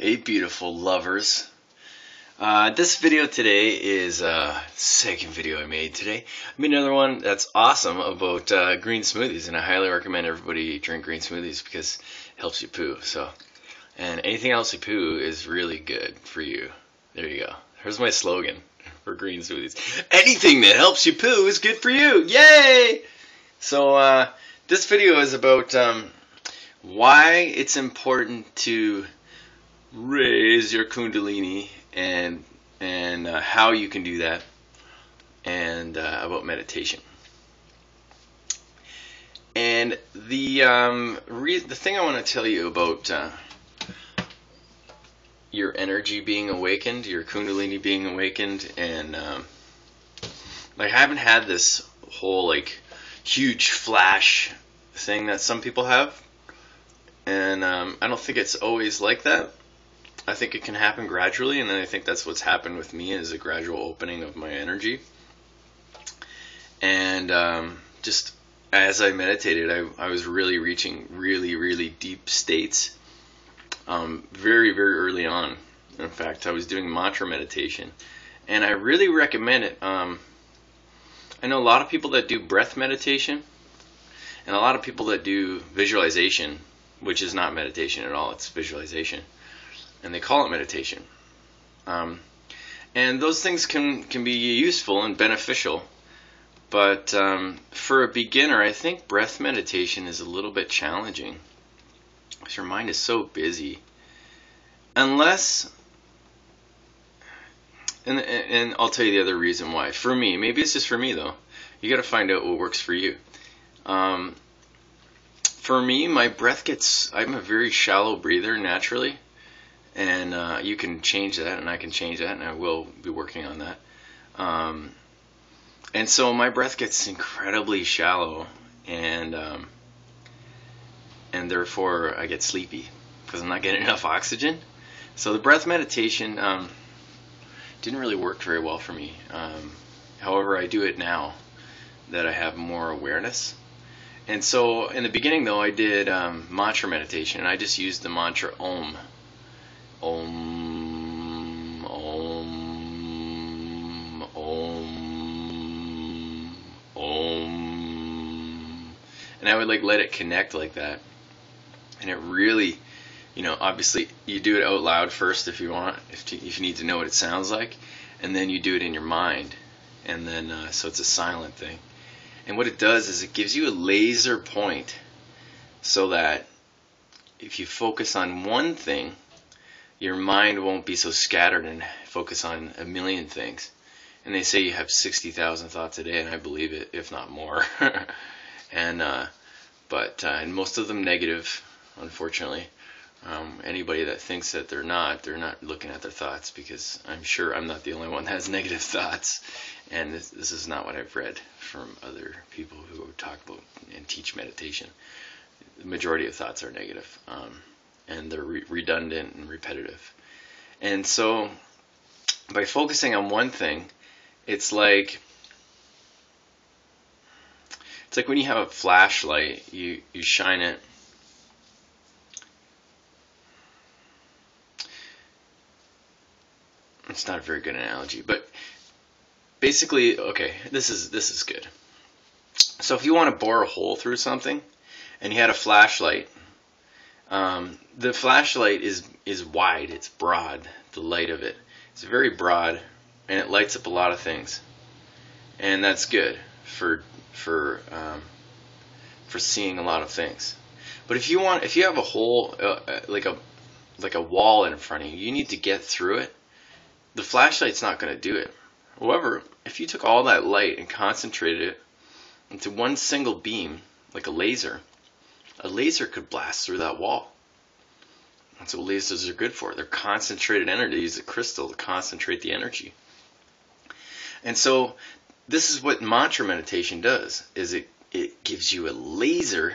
Hey beautiful lovers. This video today is a second video I made today. I made another one that's awesome about green smoothies, and I highly recommend everybody drink green smoothies because it helps you poo. And anything else you poo is really good for you. There you go. Here's my slogan for green smoothies. Anything that helps you poo is good for you. Yay! So this video is about why it's important to raise your Kundalini and how you can do that, and about meditation. And the thing I want to tell you about your energy being awakened, your Kundalini being awakened, and I haven't had this whole like huge flash thing that some people have, and I don't think it's always like that. I think it can happen gradually, and then I think that's what's happened with me, is a gradual opening of my energy. And just as I meditated, I was really reaching really deep states very early on. In fact, I was doing mantra meditation, and I really recommend it. I know a lot of people that do breath meditation, and a lot of people that do visualization, which is not meditation at all, it's visualization. And they call it meditation. And those things can be useful and beneficial. But for a beginner, I think breath meditation is a little bit challenging, because your mind is so busy. Unless, and I'll tell you the other reason why. For me, maybe it's just for me though. You got to find out what works for you. For me, my breath I'm a very shallow breather naturally. And you can change that, and I can change that, and I will be working on that. And so my breath gets incredibly shallow, and therefore I get sleepy because I'm not getting enough oxygen. So the breath meditation didn't really work very well for me. However, I do it now that I have more awareness. And so in the beginning, though, I did mantra meditation, and I just used the mantra Om. Om, Om, Om, Om. And I would like let it connect like that. And it really, obviously you do it out loud first if you want, if you need to know what it sounds like. And then you do it in your mind. And then, so it's a silent thing. And what it does is it gives you a laser point, so that if you focus on one thing, your mind won't be so scattered and focus on a million things. And they say you have 60,000 thoughts a day, and I believe it, if not more. And most of them negative, unfortunately. Anybody that thinks that they're not looking at their thoughts, because I'm sure I'm not the only one that has negative thoughts. And this is not what I've read from other people who talk about and teach meditation. The majority of thoughts are negative. And they're redundant and repetitive. And so by focusing on one thing, it's like when you have a flashlight, you shine it. It's not a very good analogy, but basically, okay, this is good. So if you want to bore a hole through something, and you had a flashlight, the flashlight is wide, it's broad, the light of it. It's very broad, and it lights up a lot of things. And that's good for seeing a lot of things. But if you have a hole, like a wall in front of you, you need to get through it. The flashlight's not going to do it. However, if you took all that light and concentrated it into one single beam, like a laser could blast through that wall. That's what lasers are good for. They're concentrated energy. They use a crystal to concentrate the energy. And so this is what mantra meditation does, is it gives you a laser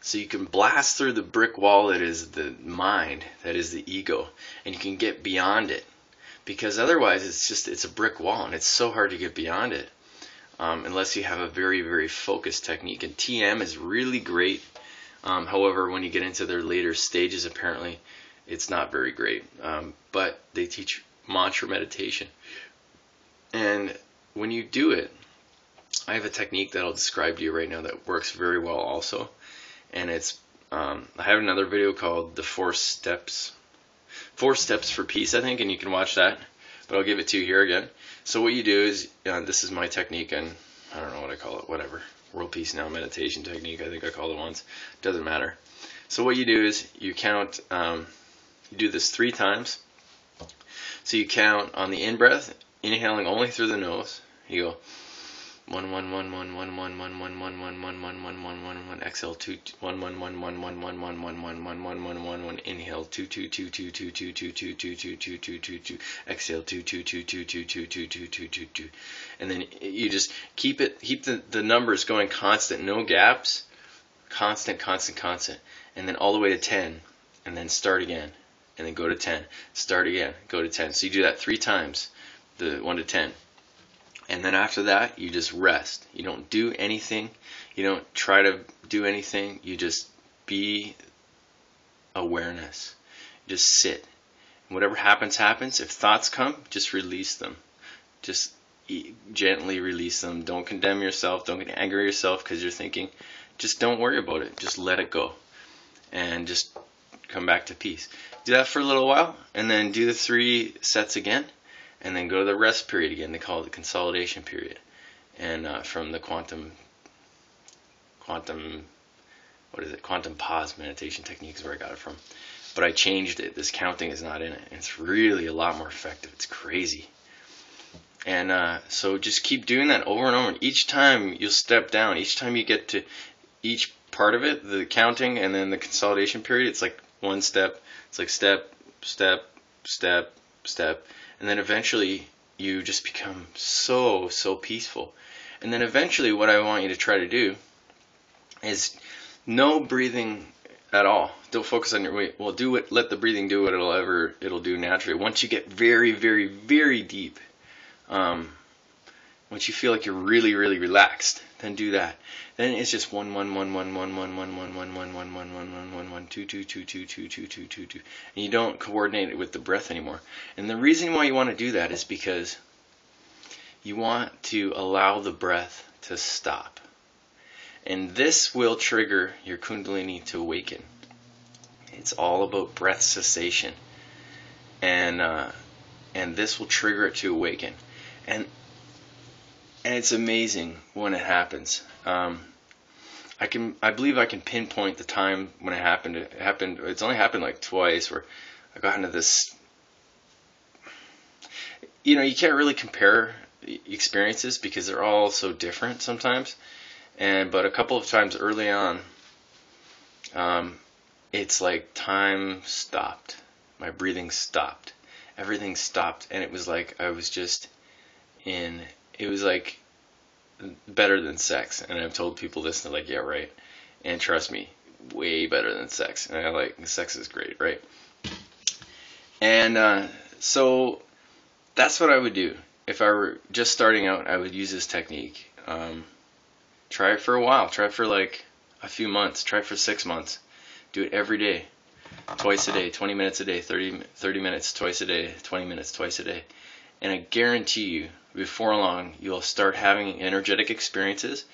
so you can blast through the brick wall that is the mind, that is the ego, and you can get beyond it. Because otherwise it's a brick wall, and it's so hard to get beyond it unless you have a very focused technique. And TM is really great. However, when you get into their later stages, apparently it's not very great. But they teach mantra meditation. And when you do it, I have a technique that I'll describe to you right now that works very well also. And it's, I have another video called the 4 Steps for Peace, I think, and you can watch that. But I'll give it to you here again. So what you do is, this is my technique, and I don't know what I call it, whatever. World Peace Now meditation technique, I think I called it once. Doesn't matter. So what you do is you count, you do this 3 times. So you count on the in-breath, inhaling only through the nose. You go 1 1 1 1 1 1 1 1 1 1 1 1 1 1 1 1, exhale 2 1 1 1 1 1 1 1 1 1 1 1 1 1 1, inhale 2 2 2 2 2 2 2 2 2 2 2 2 2 2, exhale 2 2 2 2 2 2 2 2 2 2 2, and then you just keep the numbers going constant, no gaps, constant, and then all the way to 10, and then start again, and then go to 10, start again, go to 10. So you do that 3 times, the 1 to 10. And then after that, you just rest. You don't do anything. You don't try to do anything. You just be awareness. You just sit. And whatever happens, happens. If thoughts come, just release them. Just gently release them. Don't condemn yourself. Don't get angry at yourself because you're thinking. Just don't worry about it. Just let it go. And just come back to peace. Do that for a little while, and then do the 3 sets again. And then go to the rest period again. They call it the consolidation period. And from the quantum pause meditation technique is where I got it from. But I changed it. This counting is not in it. It's really a lot more effective. It's crazy. And so just keep doing that over and over. And each time you'll step down. Each time you get to each part of it, the counting and then the consolidation period, it's like 1 step. It's like step, step, step, step. And then eventually you just become so peaceful. And then eventually what I want you to try to do is no breathing at all. Don't focus on your weight. Well, let the breathing do what it'll do naturally. Once you get very, very, very deep, once you feel like you're really, really relaxed, then do that. Then it's just 1 1 1 1 1 1 1 1 1 1 1 1 1 1 1 1 2 2 2 2 2 2 2 2 2, and you don't coordinate it with the breath anymore. And the reason why you want to do that is because you want to allow the breath to stop, and this will trigger your Kundalini to awaken. It's all about breath cessation, and this will trigger it to awaken, and it's amazing when it happens. I believe I can pinpoint the time when it happened. It's only happened like twice where I got into this. You can't really compare experiences because they're all so different sometimes. But a couple of times early on, it's like time stopped. My breathing stopped. Everything stopped, and it was like I was just in. It was like better than sex, and I've told people this, and they're like, yeah, right. And trust me, way better than sex. And sex is great, right? And so that's what I would do if I were just starting out. I would use this technique. Try it for a while. Try it for like a few months. Try it for 6 months. Do it every day, twice a day, 20 minutes a day, 30 minutes twice a day, 20 minutes twice a day. And I guarantee you, before long, you'll start having energetic experiences,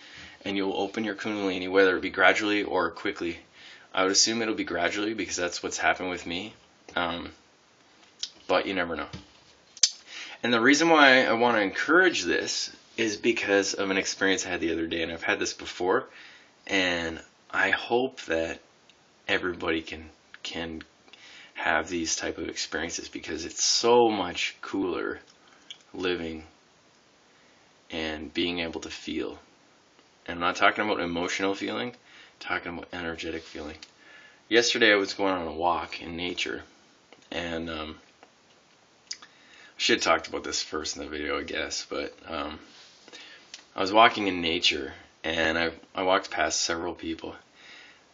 and you'll open your Kundalini, whether it be gradually or quickly. I would assume it'll be gradually because that's what's happened with me, but you never know. And the reason why I want to encourage this is because of an experience I had the other day, and I've had this before, and I hope that everybody can have these type of experiences, because it's so much cooler living and being able to feel. And I'm not talking about emotional feeling, I'm talking about energetic feeling. Yesterday I was going on a walk in nature, and I should have talked about this first in the video, I guess, but I was walking in nature, and I walked past several people,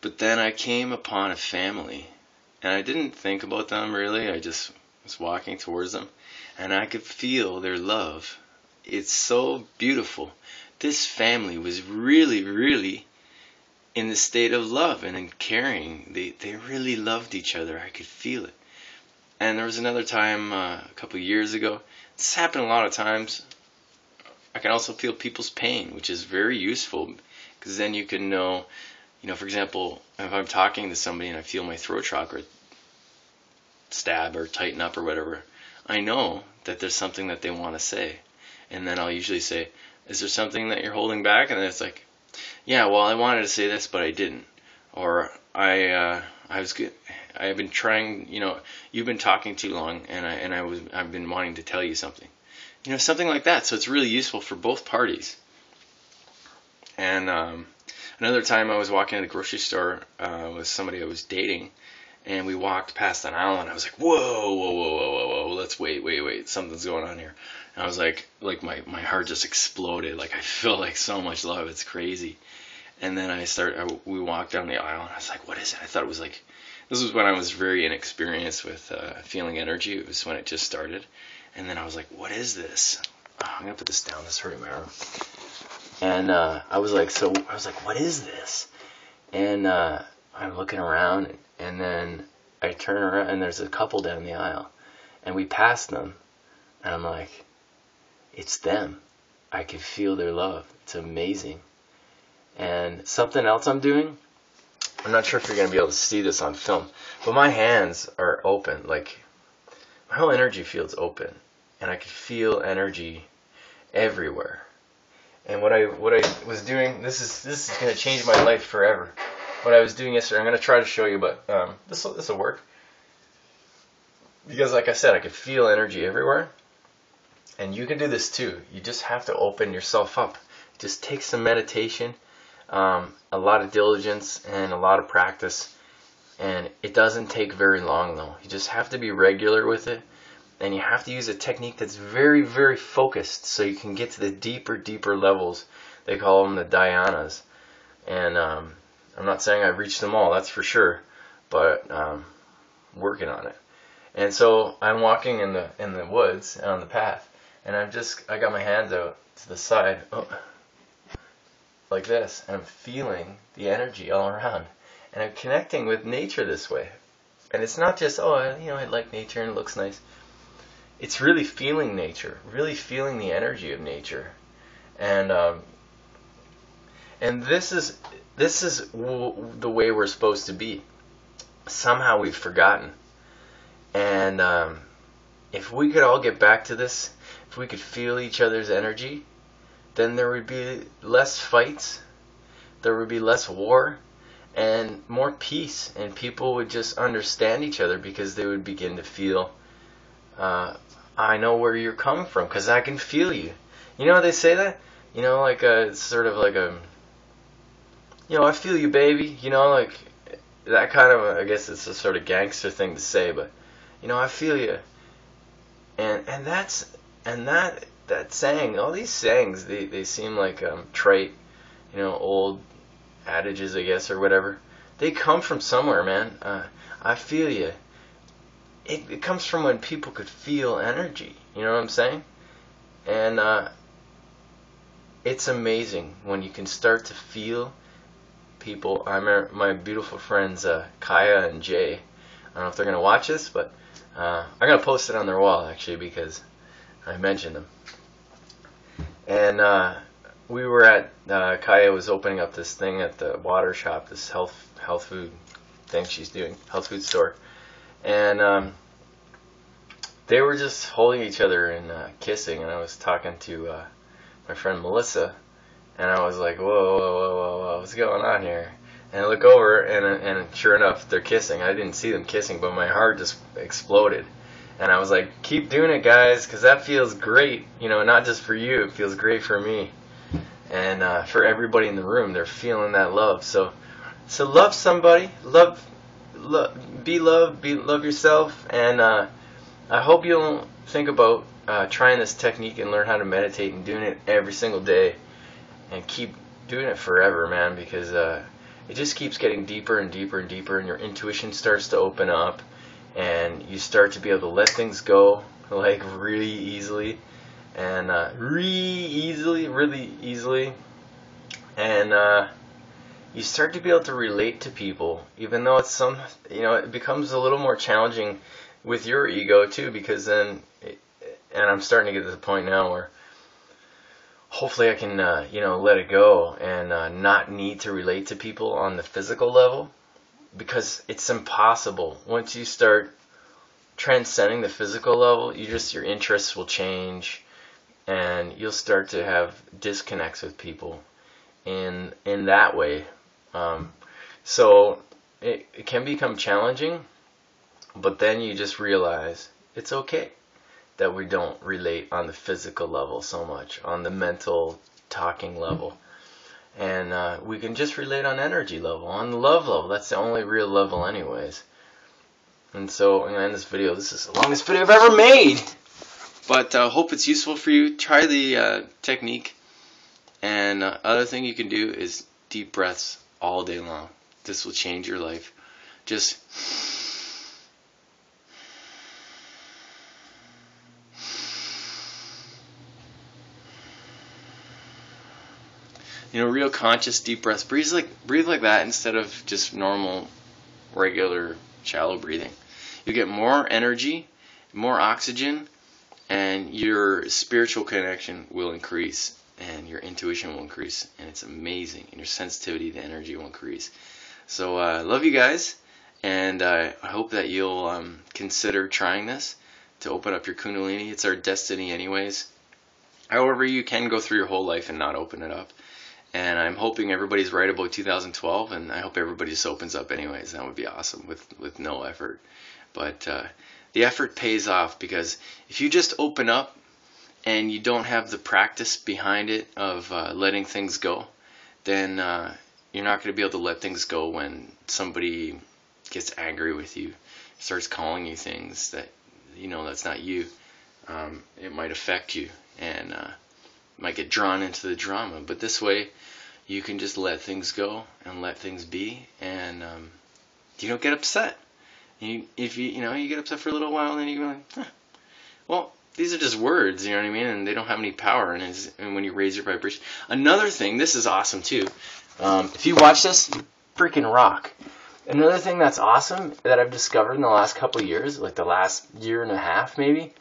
but then I came upon a family, and I didn't think about them really. I just was walking towards them, and I could feel their love. It's so beautiful. This family was really, really in the state of love and in caring. They really loved each other. I could feel it. And there was another time a couple years ago. This happened a lot of times. I can also feel people's pain, which is very useful, because then you can know, for example, if I'm talking to somebody and I feel my throat chakra stab or tighten up or whatever, I know that there's something that they want to say. And then I'll usually say, is there something that you're holding back? And then it's like, yeah, well, I wanted to say this, but I didn't. Or I was good. I've been trying, you've been talking too long, and I've been wanting to tell you something. Something like that. So it's really useful for both parties. And another time I was walking in the grocery store with somebody I was dating, and we walked past an aisle, and I was like, whoa, let's wait, something's going on here. And I was like my heart just exploded. Like, I feel like so much love, it's crazy. And then we walked down the aisle, and I was like, what is it? I thought it was like, this was when I was very inexperienced with feeling energy. It was when it just started. And then I was like, what is this? Oh, I'm going to put this down. This is hurting my arm. And I was like, what is this? And I'm looking around, and then I turn around, and there's a couple down the aisle. And we passed them, and I'm like, it's them. I can feel their love. It's amazing. And something else I'm doing, I'm not sure if you're going to be able to see this on film, but my hands are open. Like, my whole energy field's open, and I can feel energy everywhere. And what I was doing, this is going to change my life forever. What I was doing yesterday, I'm going to try to show you, but this will work. Because like I said, I could feel energy everywhere. And you can do this too. You just have to open yourself up. It just takes some meditation, a lot of diligence, and a lot of practice. And it doesn't take very long though. You just have to be regular with it. And you have to use a technique that's very, very focused, so you can get to the deeper levels. They call them the dhyanas. And I'm not saying I've reached them all, that's for sure, but working on it. And so I'm walking in the woods on the path, and I got my hands out to the side, like this, and I'm feeling the energy all around, and I'm connecting with nature this way. And it's not just, I like nature and it looks nice. It's really feeling nature, really feeling the energy of nature, and this is the way we're supposed to be. Somehow we've forgotten, and if we could all get back to this, if we could feel each other's energy, then there would be less fights, there would be less war, and more peace, and people would just understand each other, because they would begin to feel, I know where you're coming from, because I can feel you. You know how they say that? Like it's sort of like I feel you, baby. Like that kind of, I guess it's a sort of gangster thing to say, but I feel you. And that saying, all these sayings, they seem like trite, old adages, I guess, or whatever. They come from somewhere, man. I feel you. It comes from when people could feel energy. You know what I'm saying? And it's amazing when you can start to feel people. I remember my beautiful friends Kaya and Jay. I don't know if they're going to watch this, but I'm going to post it on their wall, actually, because I mentioned them. And we were at, Kaya was opening up this thing at the water shop, this health food thing she's doing, health food store. And they were just holding each other and kissing, and I was talking to my friend Melissa, and I was like, whoa, what's going on here? And I look over, and sure enough, they're kissing. I didn't see them kissing, but my heart just exploded. And I was like, keep doing it, guys, because that feels great. Not just for you, it feels great for me. And for everybody in the room, they're feeling that love. So love somebody, be love yourself, and I hope you'll think about trying this technique and learn how to meditate and doing it every single day, and keep doing it forever, man, because it just keeps getting deeper and deeper and deeper, and your intuition starts to open up, and you start to be able to let things go, like really easily, and really easily, and you start to be able to relate to people, even though it's it becomes a little more challenging with your ego too, because then, and I'm starting to get to the point now where hopefully I can, let it go and not need to relate to people on the physical level, because it's impossible. Once you start transcending the physical level, your interests will change, and you'll start to have disconnects with people in that way. So it can become challenging, but then you just realize it's okay that we don't relate on the physical level so much, on the mental talking level. And we can just relate on energy level, on the love level. That's the only real level anyways. And so I'm going to end this video. This is the longest video I've ever made. But hope it's useful for you. Try the technique. And other thing you can do is deep breaths all day long. This will change your life. Just real conscious deep breaths. Breathe like that instead of just normal, regular, shallow breathing. You get more energy, more oxygen, and your spiritual connection will increase, and your intuition will increase, and it's amazing. And your sensitivity to energy will increase. So love you guys, and I hope that you'll consider trying this to open up your Kundalini. It's our destiny anyways. However, you can go through your whole life and not open it up. And I'm hoping everybody's right about 2012, and I hope everybody just opens up anyways. That would be awesome with no effort. But the effort pays off, because if you just open up and you don't have the practice behind it of letting things go, then you're not going to be able to let things go when somebody gets angry with you, starts calling you things that that's not you. It might affect you, and might get drawn into the drama. But this way you can just let things go and let things be, and you don't get upset. If you get upset for a little while, and then you go like, well, these are just words, you know what I mean, and they don't have any power. And when you raise your vibration, another thing, this is awesome too. If you watch this, you freaking rock. Another thing that's awesome that I've discovered in the last couple of years, like the last year and a half maybe,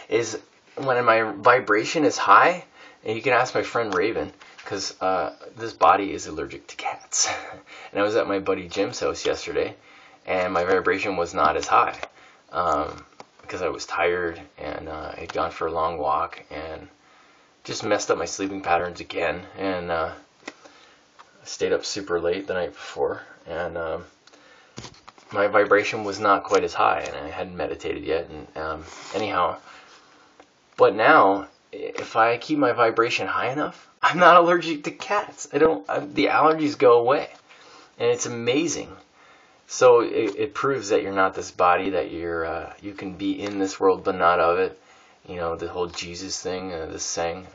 is when my vibration is high. And you can ask my friend Raven, because this body is allergic to cats. And I was at my buddy Jim's house yesterday, and my vibration was not as high, because I was tired, and I had gone for a long walk, and just messed up my sleeping patterns again, and stayed up super late the night before, and my vibration was not quite as high, and I hadn't meditated yet, and anyhow. But now, if I keep my vibration high enough, I'm not allergic to cats. The allergies go away, and it's amazing. So it proves that you're not this body, that you can be in this world but not of it. The whole Jesus thing, this saying,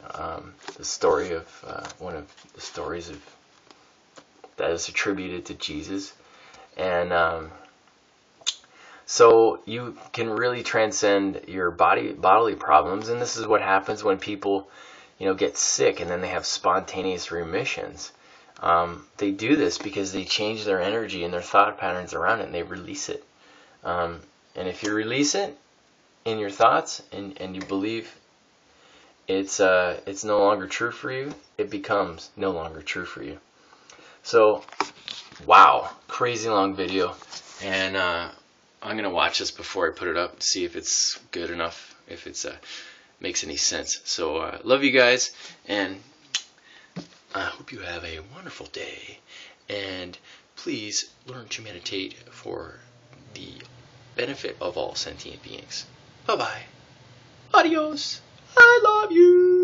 the story of one of the stories that is attributed to Jesus, and so you can really transcend your bodily problems. And this is what happens when people, get sick and then they have spontaneous remissions. They do this because they change their energy and their thought patterns around it, and they release it. And if you release it in your thoughts, and you believe it's no longer true for you, it becomes no longer true for you. So, wow, crazy long video. And I'm going to watch this before I put it up, see if it's good enough, if it makes any sense. So, love you guys, and I hope you have a wonderful day. And please learn to meditate for the benefit of all sentient beings. Bye-bye. Adios. I love you.